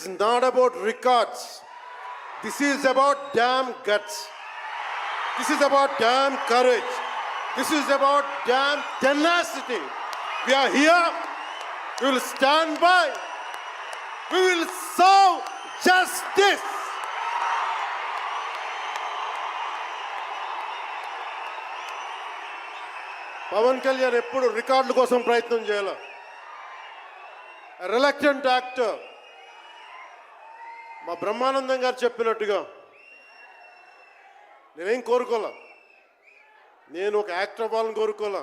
It's not about records. This is about damn guts. This is about damn courage. This is about damn tenacity. We are here. We will stand by. We will serve justice. Pawan Kalyan ఎప్పుడు రికార్డుల కోసం ప్రయత్నం చేయాలి. Reluctant actor. మా బ్రహ్మానందం గారు చెప్పినట్టుగా నేనేం కోరుకోలే. నేను ఒక యాక్టర్ అవ్వాలని కోరుకోలే.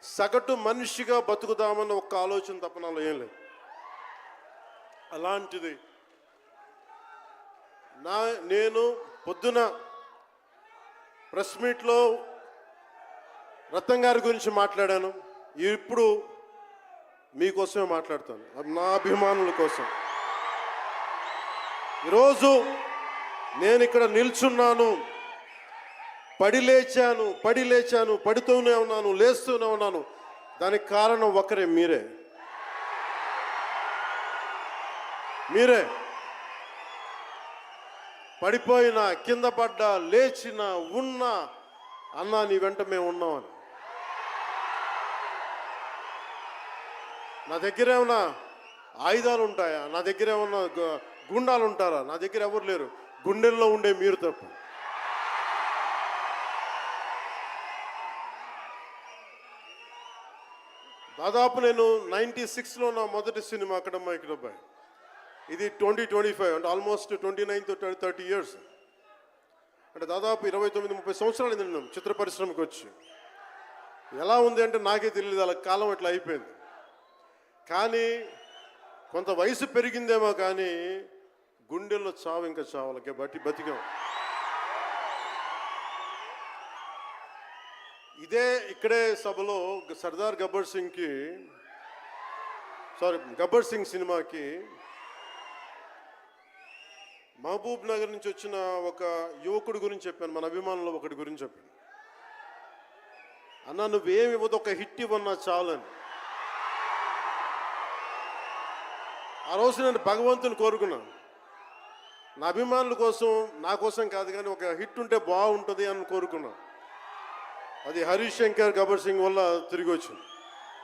సగటు మనిషిగా బతుకుదామన్న ఒక్క ఆలోచన తప్ప నాలో ఏం లేదు. అలాంటిది నేను పొద్దున ప్రెస్ మీట్లో రత్నం గారి గురించి మాట్లాడాను. ఇప్పుడు మీకోసమే మాట్లాడతాను, నా అభిమానుల కోసం. ఈరోజు నేను ఇక్కడ నిల్చున్నాను, పడి లేచాను, పడుతూనే ఉన్నాను, లేస్తూనే ఉన్నాను. దానికి కారణం ఒకరే, మీరే. పడిపోయినా, కింద పడ్డా, లేచినా, ఉన్నా అన్నా నీ వెంట మేము ఉన్నామని. నా దగ్గర ఏమన్నా ఆయుధాలు ఉంటాయా? నా దగ్గర ఏమన్నా గుండాలు ఉంటారా? నా దగ్గర ఎవరు లేరు, గుండెల్లో ఉండే మీరు తప్ప. దాదాపు నేను 96లో నా మొదటి సినిమా అక్కడమ్మ ఇక్కడబ్బాయి. ఇది 2025 అంటే ఆల్మోస్ట్ 29 to 30 years. అంటే దాదాపు 29-30 సంవత్సరాలు నేను చిత్ర పరిశ్రమకు వచ్చి. ఎలా ఉంది అంటే నాకే తెలియదు, అలా కాలం ఇట్లా అయిపోయింది. కానీ కొంత వయసు పెరిగిందేమో కానీ గుండెల్లో చావు ఇంకా చావాలకే బతికాం. ఇక్కడే సభలో సర్దార్ గబ్బర్ సింగ్ సినిమాకి మహబూబ్ నగర్ నుంచి వచ్చిన ఒక యువకుడి గురించి చెప్పాను, మన అభిమానులు ఒకటి గురించి చెప్పాను. అన్న నువ్వేమి ఇవ్వదు, ఒక హిట్ ఇవ్వన్నా చాలని. ఆ రోజు నేను భగవంతుని కోరుకున్నాను, నా అభిమానుల కోసం, నా కోసం కాదు కానీ ఒక హిట్ ఉంటే బాగుంటుంది అని కోరుకున్నాను. అది హరీష్ శంకర్ గబ్బర్ సింగ్ వల్ల తిరిగి వచ్చింది.